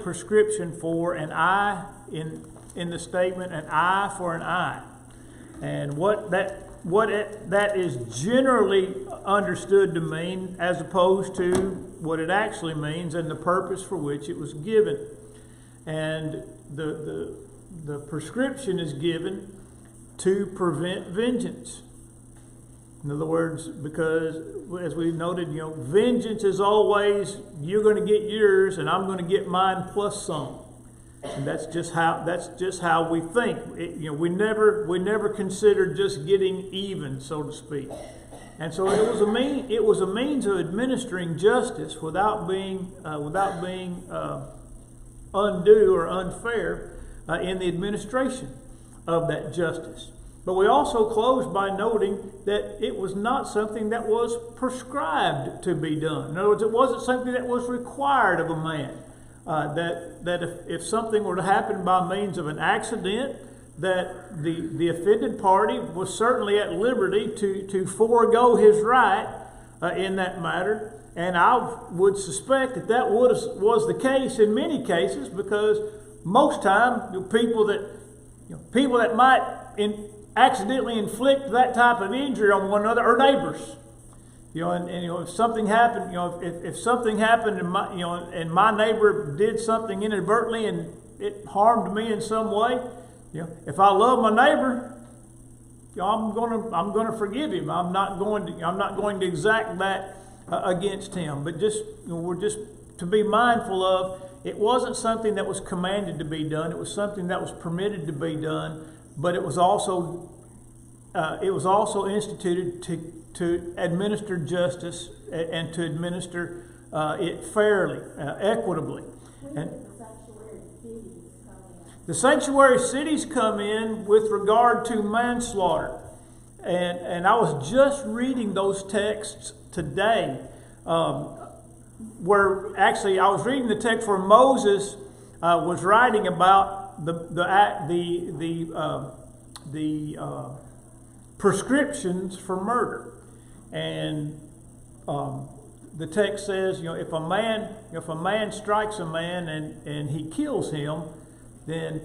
prescription for an eye in the statement, an eye for an eye. And what that is generally understood to mean, as opposed to what it actually means and the purpose for which it was given. And the prescription is given to prevent vengeance. In other words, because as we noted, vengeance is always, you're going to get yours and I'm going to get mine plus some. And that's just how we think. We never considered just getting even, so to speak. And so it was a means of administering justice without being undue or unfair in the administration of that justice. But we also close by noting that it was not something that was prescribed to be done. In other words, it wasn't something that was required of a man. That if something were to happen by means of an accident, that the offended party was certainly at liberty to forego his right in that matter. And I would suspect that was the case in many cases, because most time people that might accidentally inflict that type of injury on one another are neighbors. If something happened, if something happened and my neighbor did something inadvertently and it harmed me in some way, if I love my neighbor, I'm going to forgive him. I'm not going to exact that against him. But we're just to be mindful of, it wasn't something that was commanded to be done. It was something that was permitted to be done. But it was also instituted to administer justice and to administer it fairly, equitably. And the sanctuary cities come in with regard to manslaughter. And I was just reading those texts today, where actually I was reading the text where Moses was writing about the prescriptions for murder. And the text says, if a man strikes a man and he kills him, then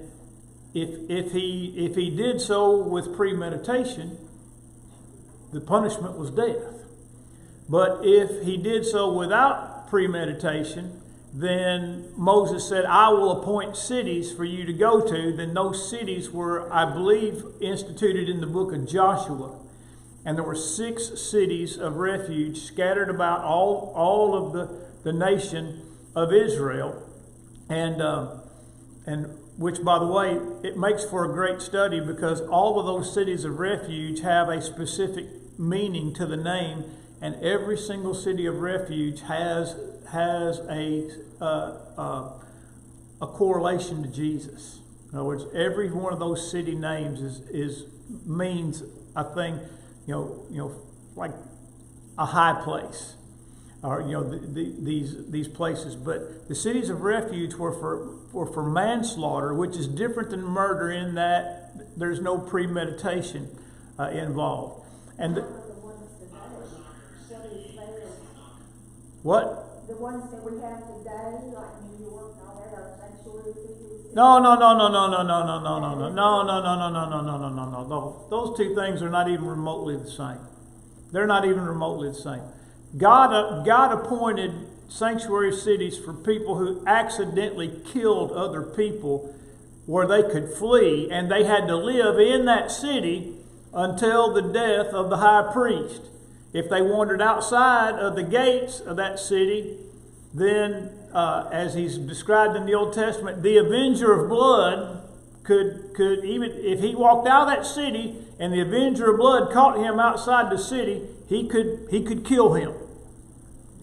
if he did so with premeditation, the punishment was death. But if he did so without premeditation, then Moses said, I will appoint cities for you to go to. Then those cities were, I believe, instituted in the book of Joshua. And there were 6 cities of refuge scattered about all of the nation of Israel. And which, by the way, it makes for a great study, because all of those cities of refuge have a specific meaning to the name. And every single city of refuge has a correlation to Jesus. In other words, every one of those city names means a thing, like a high place, or these places. But the cities of refuge were for manslaughter, which is different than murder in that there's no premeditation involved. And what? The ones that we have today, like New York and all that, are sanctuary cities? No. Those two things are not even remotely the same. They're not even remotely the same. God appointed sanctuary cities for people who accidentally killed other people where they could flee, and they had to live in that city until the death of the high priest. If they wandered outside of the gates of that city, then, as he's described in the Old Testament, the avenger of blood could even, if he walked out of that city and the avenger of blood caught him outside the city, he could kill him.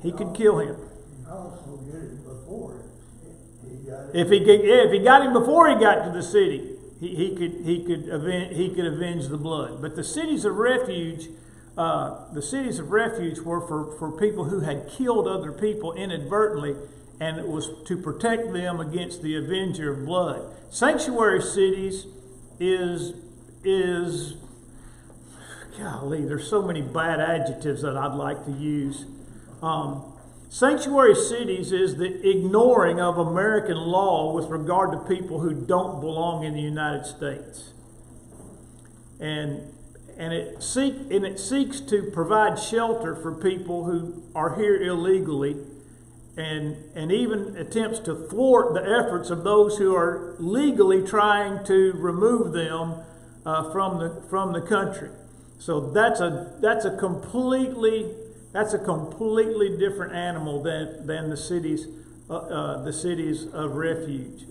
He could kill him. Also get him before if he got him before he got to the city, he could avenge the blood. But the cities of refuge. The cities of refuge were for people who had killed other people inadvertently, and it was to protect them against the avenger of blood. Sanctuary cities is golly, there's so many bad adjectives that I'd like to use. Sanctuary cities is the ignoring of American law with regard to people who don't belong in the United States. And it seeks to provide shelter for people who are here illegally, and even attempts to thwart the efforts of those who are legally trying to remove them from the country. So that's a completely different animal than the cities of refuge.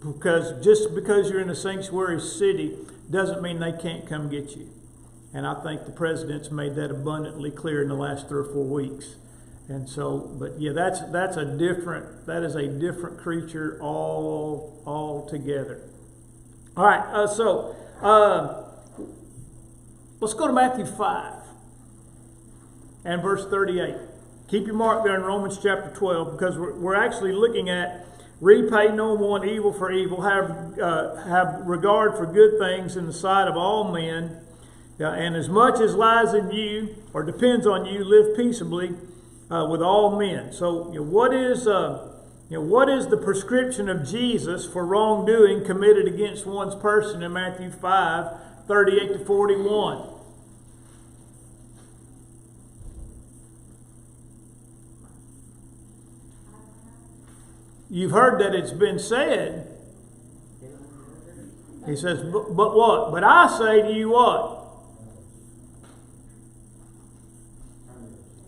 Because just because you're in a sanctuary city doesn't mean they can't come get you. And I think the president's made that abundantly clear in the last 3 or 4 weeks. And so, but yeah, that is a different creature altogether. All right, so let's go to Matthew 5 and verse 38. Keep your mark there in Romans chapter 12, because we're actually looking at repay no one evil for evil, have regard for good things in the sight of all men, and as much as lies in you or depends on you, live peaceably with all men. So, what is the prescription of Jesus for wrongdoing committed against one's person in Matthew 5, 38 to 41? You've heard that it's been said. He says, but what? But I say to you what?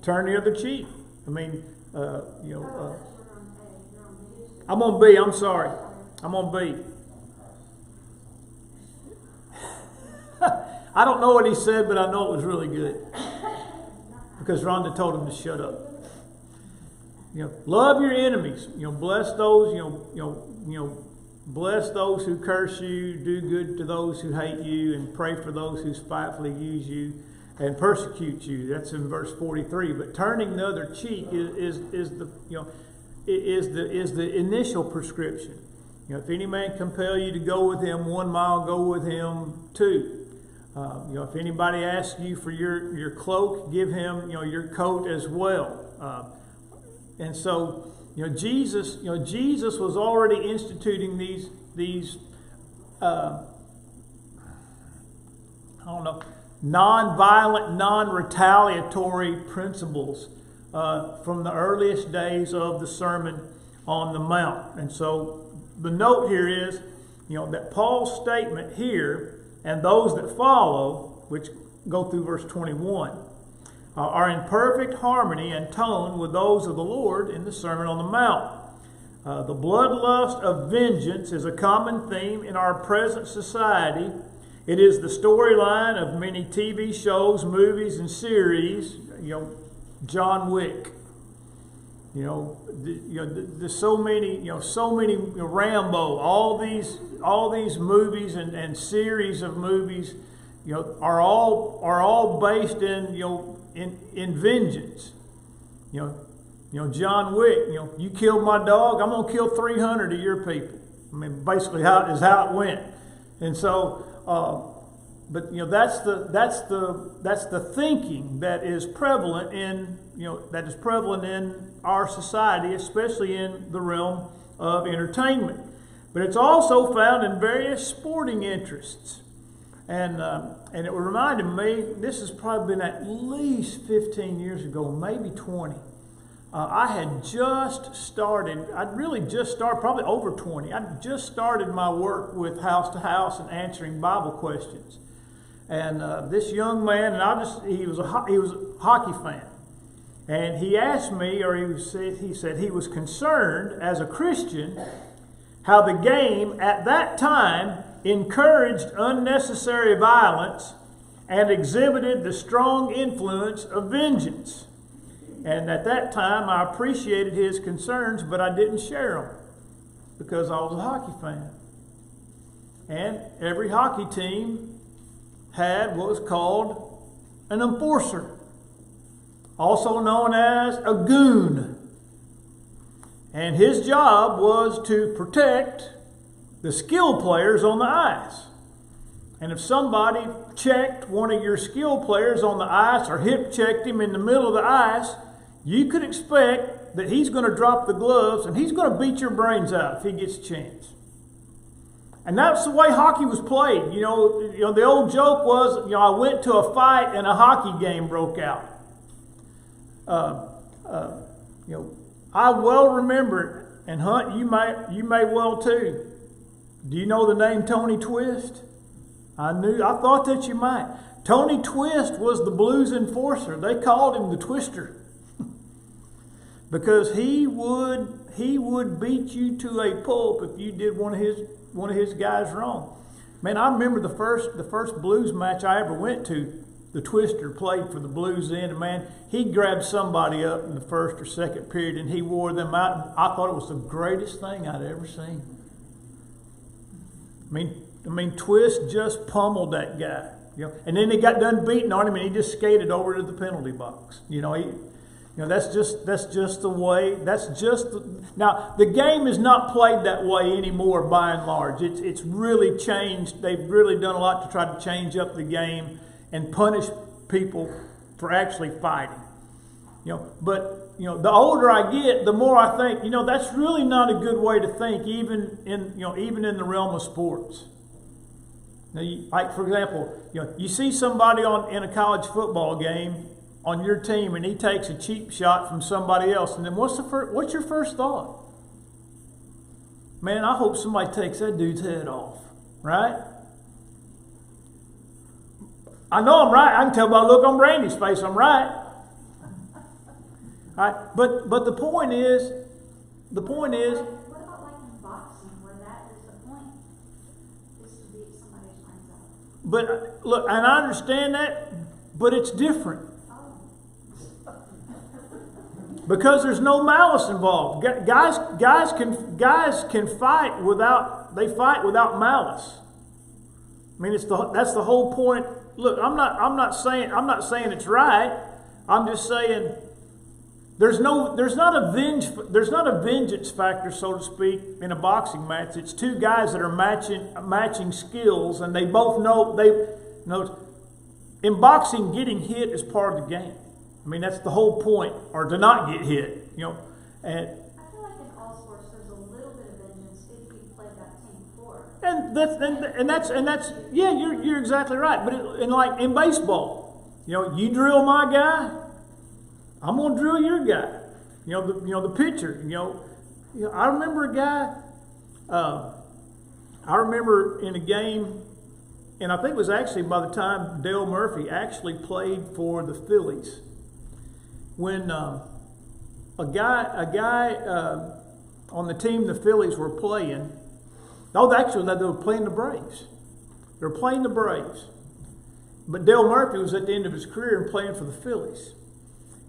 Turn the other cheek. I mean, I'm on B. I'm sorry. I'm on B. I don't know what he said, but I know it was really good. Because Rhonda told him to shut up. Love your enemies. Bless those. Bless those who curse you. Do good to those who hate you, and pray for those who spitefully use you and persecute you. That's in verse 43. But turning the other cheek is the initial prescription. If any man compel you to go with him 1 mile, go with him 2. If anybody asks you for your cloak, give him your coat as well. And so, Jesus was already instituting these non-violent, non-retaliatory principles from the earliest days of the Sermon on the Mount. And so, the note here is, that Paul's statement here and those that follow, which go through verse 21, are in perfect harmony and tone with those of the Lord in the Sermon on the Mount. The bloodlust of vengeance is a common theme in our present society. It is the storyline of many TV shows, movies, and series. John Wick. There's so many Rambo. All these movies and series of movies, are all based in vengeance. John Wick, you killed my dog, I'm gonna kill 300 of your people. I mean, basically how it went. And so, that's the thinking that is prevalent in our society, especially in the realm of entertainment. But it's also found in various sporting interests. And it reminded me, this has probably been at least 15 years ago, maybe 20. I had just started, probably over 20. I'd just started my work with House to House and answering Bible questions. And this young man, he was a hockey fan. And he asked me, or he said he was concerned as a Christian how the game at that time encouraged unnecessary violence and exhibited the strong influence of vengeance. And at that time, I appreciated his concerns, but I didn't share them because I was a hockey fan. And every hockey team had what was called an enforcer, also known as a goon. And his job was to protect the skilled players on the ice. And if somebody checked one of your skilled players on the ice or hip checked him in the middle of the ice, you could expect that he's going to drop the gloves and he's going to beat your brains out if he gets a chance. And that's the way hockey was played. You know, the old joke was, I went to a fight and a hockey game broke out. I well remember it. And Hunt, you may well too. Do you know the name Tony Twist? I thought that you might. Tony Twist was the Blues enforcer. They called him the Twister. Because he would beat you to a pulp if you did one of his guys wrong. Man, I remember the first Blues match I ever went to. The Twister played for the Blues then, and man, he grabbed somebody up in the first or second period and he wore them out. And I thought it was the greatest thing I'd ever seen. I mean, Twist just pummeled that guy. And then he got done beating on him and he just skated over to the penalty box. That's just the way. Now the game is not played that way anymore by and large. It's really changed. They've really done a lot to try to change up the game and punish people for actually fighting. But the older I get, the more I think, that's really not a good way to think, even in the realm of sports. Now, like for example, you see somebody in a college football game on your team, and he takes a cheap shot from somebody else, and then what's your first thought? Man, I hope somebody takes that dude's head off, right? I know I'm right. I can tell by the look on Brandy's face I'm right. All right? But the point is. What about like in boxing, where that is the point, is to beat somebody's minds out? But look, and I understand that, but it's different. Because there's no malice involved. Guys can fight without malice. I mean, that's the whole point. Look, I'm not saying it's right. I'm just saying there's not a vengeance factor, so to speak, in a boxing match. It's two guys that are matching skills, and they both know. In boxing, getting hit is part of the game. I mean, that's the whole point, or to not get hit. And I feel like in all sports, there's a little bit of vengeance if you played that team before. And that's you're exactly right. But in baseball, you drill my guy, I'm gonna drill your guy. The pitcher. I remember a guy. I remember in a game, and I think it was actually by the time Dale Murphy actually played for the Phillies, when a guy on the team the Phillies were playing. Oh, actually, they were playing the Braves. They were playing the Braves. But Dale Murphy was at the end of his career and playing for the Phillies.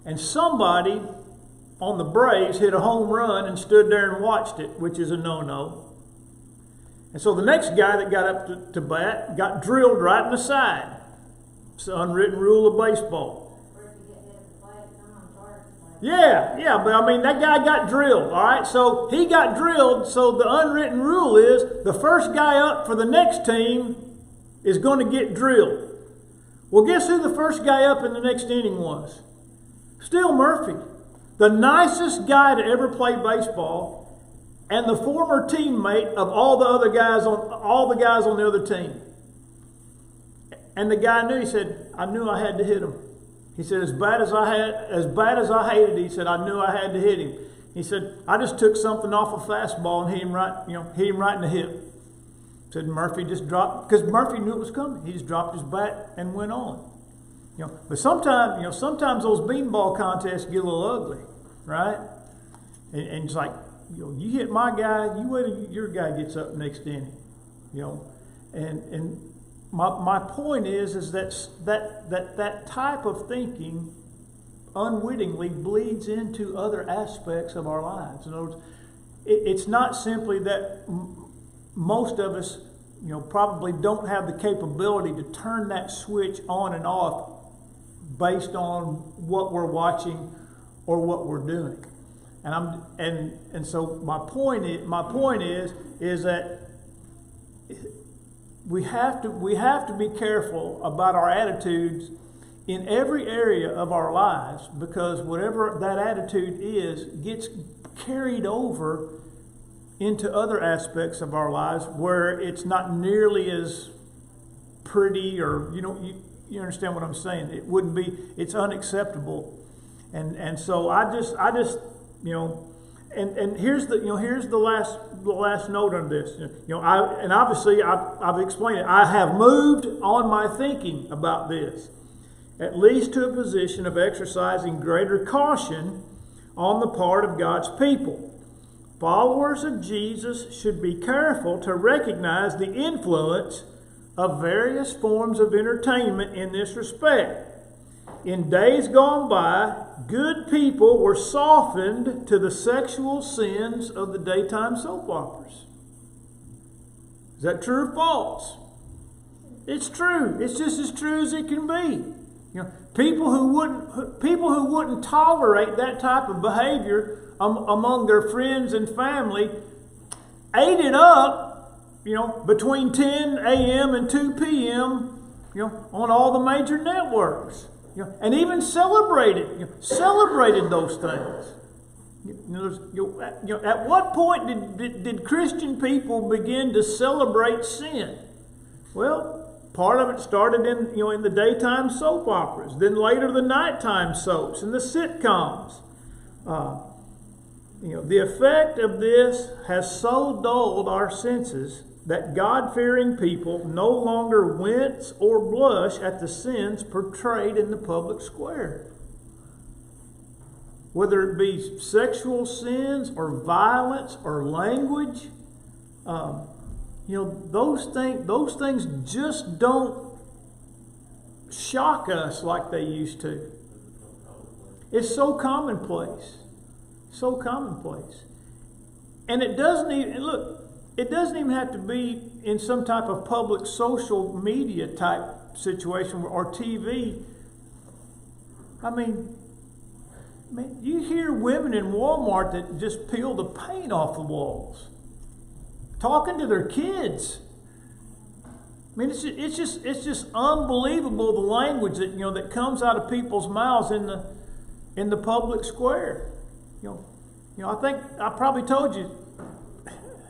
And somebody on the Braves hit a home run and stood there and watched it, which is a no-no. And so the next guy that got up to bat got drilled right in the side. It's the unwritten rule of baseball. Yeah, but I mean, that guy got drilled, all right? So he got drilled, so the unwritten rule is the first guy up for the next team is going to get drilled. Well, guess who the first guy up in the next inning was? Still Murphy, the nicest guy to ever play baseball, and the former teammate of all the guys on the other team. And the guy knew. He said, "I knew I had to hit him." He said, as bad as I hated it, he said, I knew I had to hit him. He said, I just took something off a fastball and hit him right in the hip. Said Murphy just dropped, because Murphy knew it was coming. He just dropped his bat and went on. But sometimes those beanball contests get a little ugly, right? And it's like, you hit my guy, you wait till your guy gets up next inning. And my point is that type of thinking unwittingly bleeds into other aspects of our lives. In other words, it's not simply that most of us, probably don't have the capability to turn that switch on and off based on what we're watching or what we're doing. And so my point is that we have to be careful about our attitudes in every area of our lives, because whatever that attitude is gets carried over into other aspects of our lives where it's not nearly as pretty, or you understand what I'm saying. It wouldn't be, it's unacceptable. And so I just and here's the last note on this. Obviously I've explained it. I have moved on my thinking about this, at least to a position of exercising greater caution on the part of God's people. Followers of Jesus should be careful to recognize the influence of various forms of entertainment in this respect. In days gone by, good people were softened to the sexual sins of the daytime soap operas. Is that true or false? It's true. It's just as true as it can be. People who wouldn't tolerate that type of behavior among their friends and family ate it up, between 10 a.m. and 2 p.m., on all the major networks. And even celebrated those things. At what point did Christian people begin to celebrate sin? Well, part of it started in the daytime soap operas, then later the nighttime soaps and the sitcoms. The effect of this has so dulled our senses that God-fearing people no longer wince or blush at the sins portrayed in the public square. Whether it be sexual sins or violence or language, those things just don't shock us like they used to. It's so commonplace. So commonplace. And it doesn't even have to be in some type of public social media type situation or TV. I mean, you hear women in Walmart that just peel the paint off the walls, talking to their kids. I mean, it's just unbelievable, the language that comes out of people's mouths in the public square. I think I probably told you,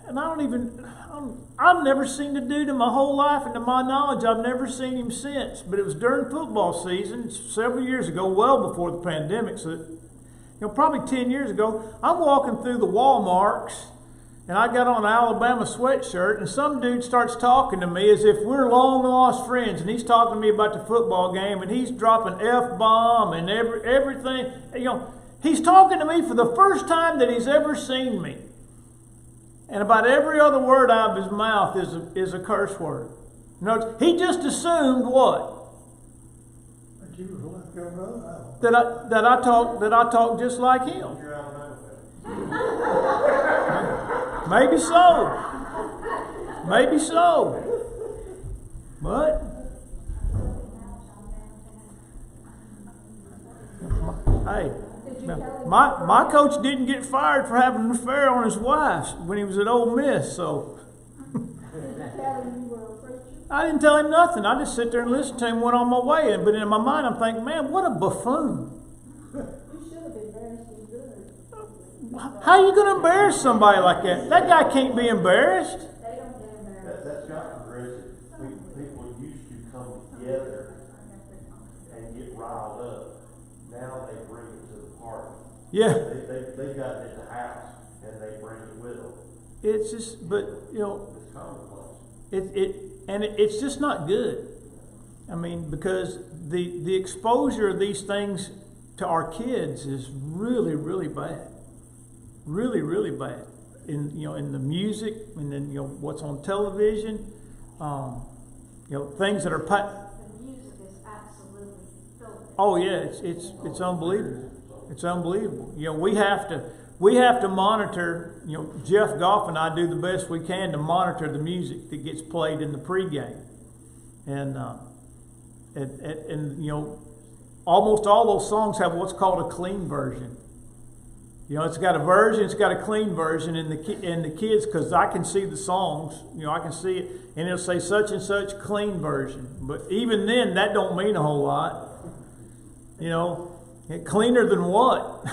and I've never seen the dude in my whole life, and to my knowledge, I've never seen him since. But it was during football season several years ago, well before the pandemic. So, probably 10 years ago, I'm walking through the Walmarts, and I got on an Alabama sweatshirt, and some dude starts talking to me as if we're long lost friends, and he's talking to me about the football game, and he's dropping F-bomb and everything. He's talking to me for the first time that he's ever seen me. And about every other word out of his mouth is a curse word. He just assumed what? That you was like your brother. That I talk just like him. Maybe so. Maybe so. But hey, my coach didn't get fired for having an affair on his wife when he was at Ole Miss, so I didn't tell him nothing. I just sit there and listen to him, went on my way. But in my mind, I'm thinking, man, what a buffoon. How are you going to embarrass somebody like that? That guy can't be embarrassed. That's not progressive. People used to come together and get riled up. Now they bring it to the party. Yeah. They got it at the house and they bring it with them. It's just, but it's commonplace. It's just not good. I mean, because the exposure of these things to our kids is really, really bad. Really, really bad. In the music, and then what's on television, things that are. The music is absolutely filthy. Oh yeah, it's unbelievable. It's unbelievable. We have to monitor. Jeff Goff and I do the best we can to monitor the music that gets played in the pregame, and almost all those songs have what's called a clean version. It's got a version, it's got a clean version, and the kids, because I can see the songs, I can see it, and it'll say such and such clean version. But even then, that don't mean a whole lot. You know, cleaner than what?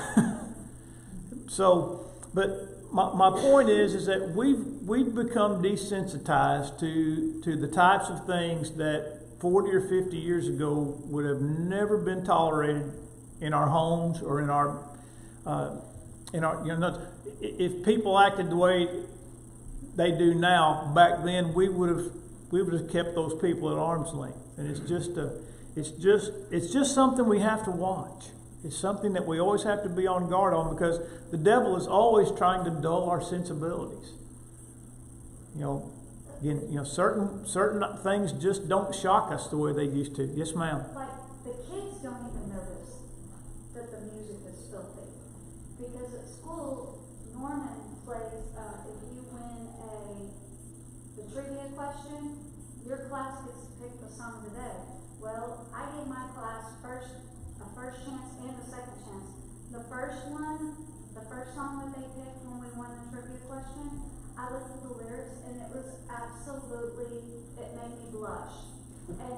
So, but my point is that we've become desensitized to the types of things that 40 or 50 years ago would have never been tolerated in our homes or in our if people acted the way they do now, back then we would have kept those people at arm's length. And it's just something we have to watch. It's something that we always have to be on guard on, because the devil is always trying to dull our sensibilities. Certain things just don't shock us the way they used to. Yes, ma'am. Like, the kids don't even notice that the music is filthy. Because at school, Norman plays, if you win the trivia question, your class gets to pick the song of the day. Well, I gave my class a first chance and a second chance. The first song that they picked when we won the trivia question, I looked at the lyrics and it was it made me blush. And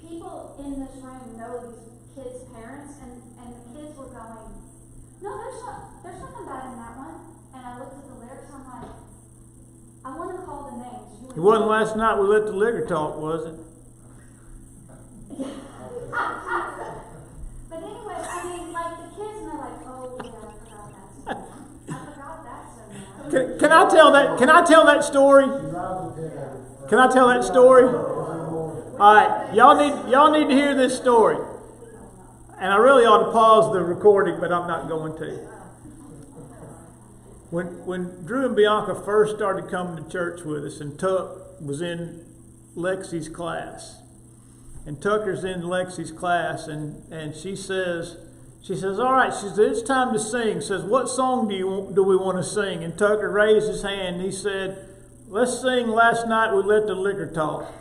people in this room know these kids' parents, and the kids were going, no, there's nothing bad in that one. And I looked at the lyrics and I'm like, I want to call the names. It wasn't last night we let the liquor talk, was it? But anyway, I mean, like, the kids, and they're like, oh yeah, I forgot that so much. Can I tell that story? Can I tell that story? All right, y'all need to hear this story. And I really ought to pause the recording, but I'm not going to. When Drew and Bianca first started coming to church with us, and Tuck was in Lexi's class, and Tucker's in Lexi's class, and she says, all right, she says, it's time to sing. Says, what song do we want to sing? And Tucker raised his hand and he said, let's sing Last Night We Let the Liquor Talk.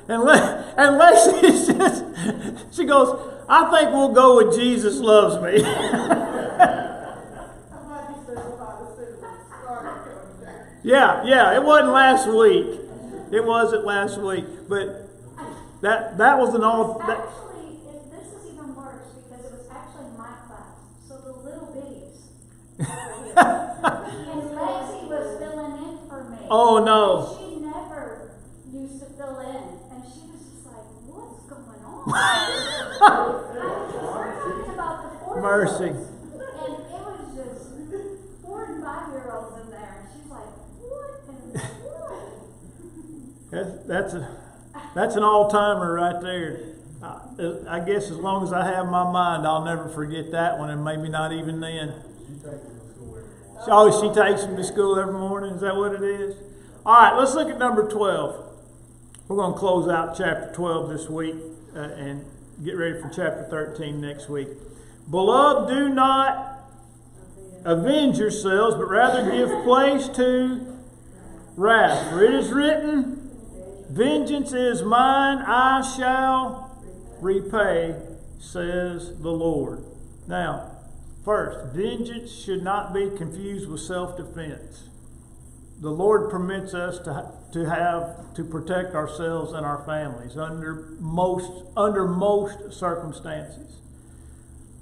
and Lexi says, she goes, I think we'll go with Jesus Loves Me. Yeah, it wasn't last week. It wasn't last week, but that was an all. Actually, this is even worse, because it was actually my class. So the little bitties over here. And Lexi was filling in for me. Oh no! And she never used to fill in, and she was just like, "What's going on?" I was talking about the 4-year-olds. Mercy. And it was just 4 and 5-year-olds in there, and she's like, "What in the world?" That's an all-timer right there. I guess as long as I have my mind, I'll never forget that one, and maybe not even then. She takes him to school every morning. Is that what it is? All right, let's look at number 12. We're going to close out chapter 12 this week and get ready for chapter 13 next week. Beloved, do not avenge yourselves, but rather give place to wrath. For it is written, vengeance is mine, I shall repay, says the Lord. Now, first, vengeance should not be confused with self-defense. The Lord permits us to protect ourselves and our families under most circumstances.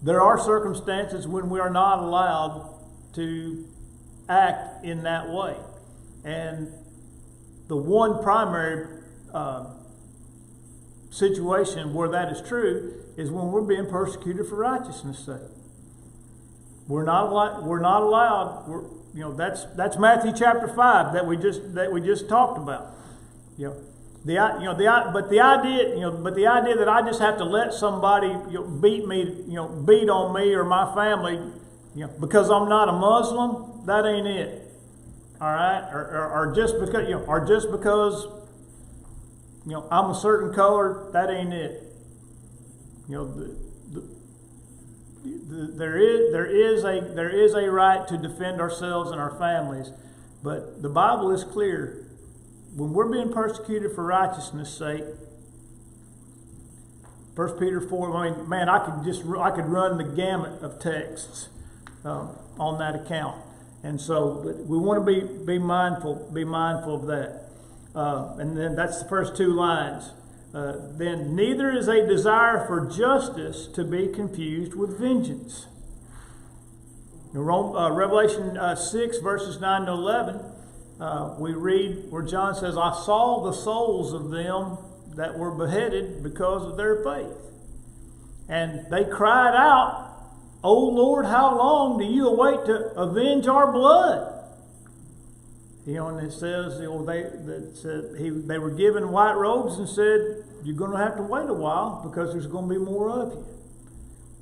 There are circumstances when we are not allowed to act in that way. And the one primary situation where that is true is when we're being persecuted for righteousness' sake. We're not allowed. That's Matthew chapter 5 that we just talked about. But the idea that I just have to let somebody beat on me or my family, because I'm not a Muslim, that ain't it. All right, or just because I'm a certain color, that ain't it. There is a right to defend ourselves and our families, but the Bible is clear. When we're being persecuted for righteousness' sake, 1 Peter 4. I mean, man, I could run the gamut of texts on that account. And so we want to be mindful of that. And then that's the first 2 lines. then neither is a desire for justice to be confused with vengeance. In Revelation 6, verses 9 to 11, we read where John says, I saw the souls of them that were beheaded because of their faith. And they cried out, O Lord, how long do you await to avenge our blood? And it says, they were given white robes and said, you're going to have to wait a while because there's going to be more of you.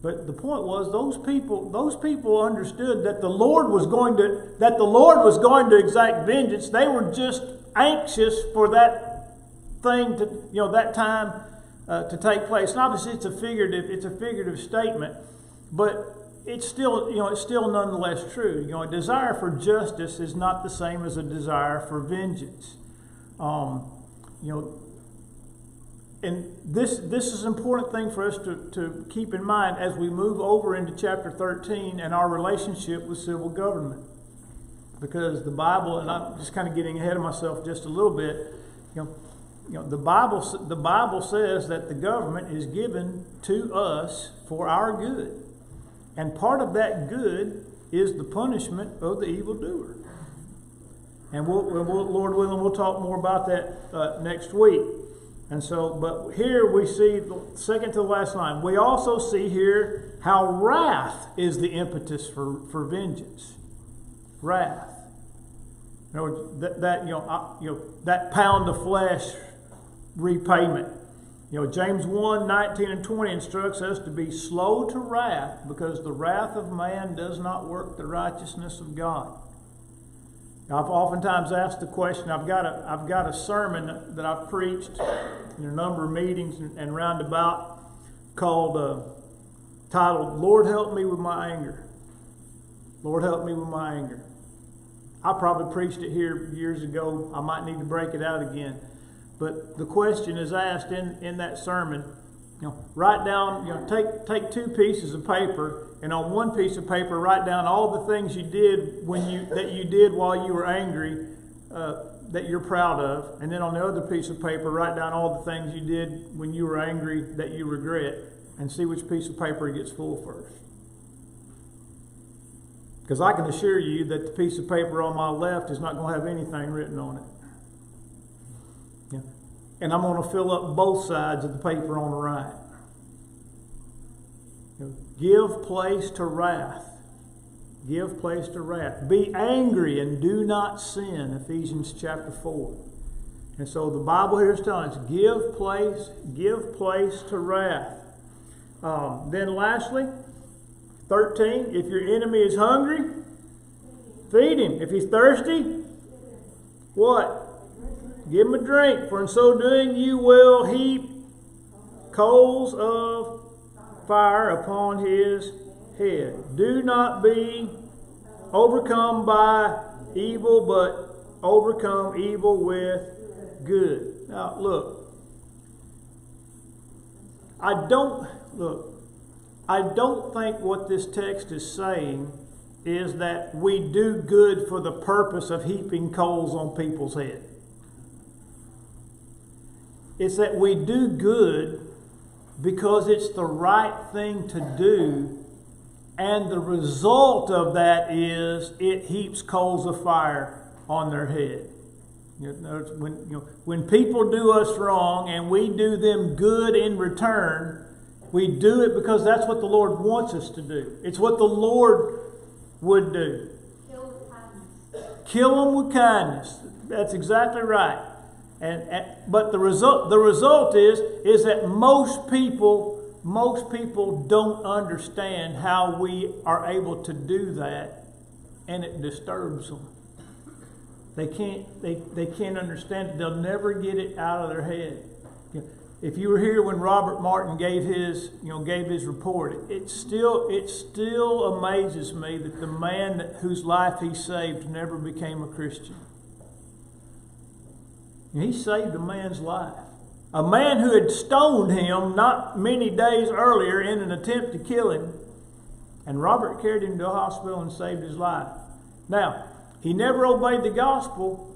But the point was, those people understood that the Lord was going to exact vengeance. They were just anxious for that thing that time to take place. And obviously, it's a figurative statement, but it's still nonetheless true. A desire for justice is not the same as a desire for vengeance. And this is an important thing for us to keep in mind as we move over into chapter 13 and our relationship with civil government. Because the Bible, and I'm just kind of getting ahead of myself just a little bit, the Bible says that the government is given to us for our good. And part of that good is the punishment of the evildoer. And Lord willing, we'll talk more about that next week. And so, but here we see, the second to the last line, we also see here how wrath is the impetus for vengeance. Wrath. In other words, that pound of flesh repayment. James 1, 19 and 20 instructs us to be slow to wrath, because the wrath of man does not work the righteousness of God. I've oftentimes asked the question. I've got a sermon that I've preached in a number of meetings and roundabout titled, Lord help me with my anger. Lord help me with my anger. I probably preached it here years ago. I might need to break it out again. But the question is asked in that sermon, write down, take two pieces of paper, and on one piece of paper write down all the things you did that you did while you were angry, that you're proud of, and then on the other piece of paper write down all the things you did when you were angry that you regret, and see which piece of paper gets full first. Because I can assure you that the piece of paper on my left is not going to have anything written on it. And I'm going to fill up both sides of the paper on the right. Give place to wrath. Give place to wrath. Be angry and do not sin, Ephesians chapter 4. And so the Bible here is telling us, give place to wrath. Then lastly, 13, if your enemy is hungry, feed him. If he's thirsty, what? Give him a drink, for in so doing you will heap coals of fire upon his head. Do not be overcome by evil, but overcome evil with good. Now, look, I don't think what this text is saying is that we do good for the purpose of heaping coals on people's head. It's that we do good because it's the right thing to do, and the result of that is it heaps coals of fire on their head. When people do us wrong and we do them good in return, we do it because that's what the Lord wants us to do. It's what the Lord would do. Kill with kindness. Kill them with kindness. That's exactly right. But the result is that most people don't understand how we are able to do that, and it disturbs them. They can't understand it. They'll never get it out of their head. If you were here when Robert Martin gave his report, it still amazes me that the man whose life he saved never became a Christian. He saved a man's life. A man who had stoned him not many days earlier in an attempt to kill him. And Robert carried him to a hospital and saved his life. Now, he never obeyed the gospel,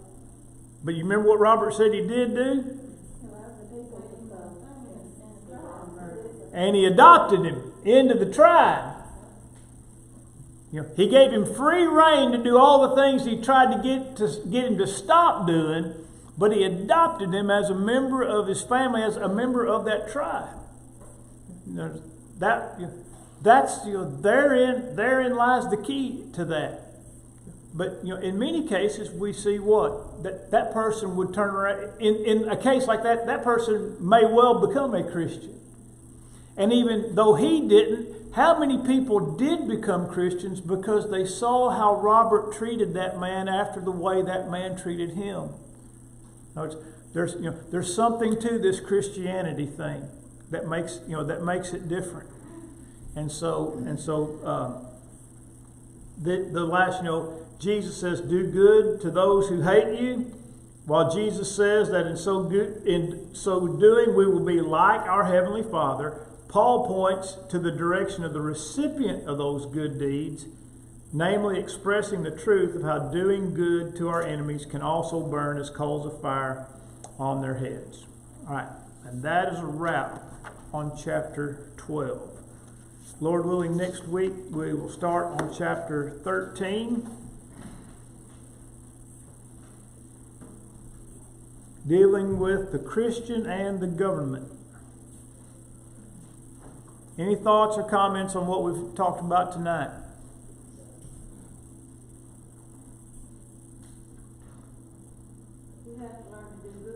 but you remember what Robert said he did do? and he adopted him into the tribe. He gave him free rein to do all the things he tried to get him to stop doing, but he adopted him as a member of his family, as a member of that tribe. Therein lies the key to that. But in many cases, we see what that person would turn around. In a case like that, that person may well become a Christian. And even though he didn't, how many people did become Christians because they saw how Robert treated that man after the way that man treated him? There's something to this Christianity thing that makes it different. And so the last, Jesus says, do good to those who hate you, while Jesus says that in so doing we will be like our Heavenly Father. Paul points to the direction of the recipient of those good deeds, namely expressing the truth of how doing good to our enemies can also burn as coals of fire on their heads. All right, and that is a wrap on chapter 12. Lord willing, next week we will start on chapter 13, dealing with the Christian and the government. Any thoughts or comments on what we've talked about tonight? You have to learn to do good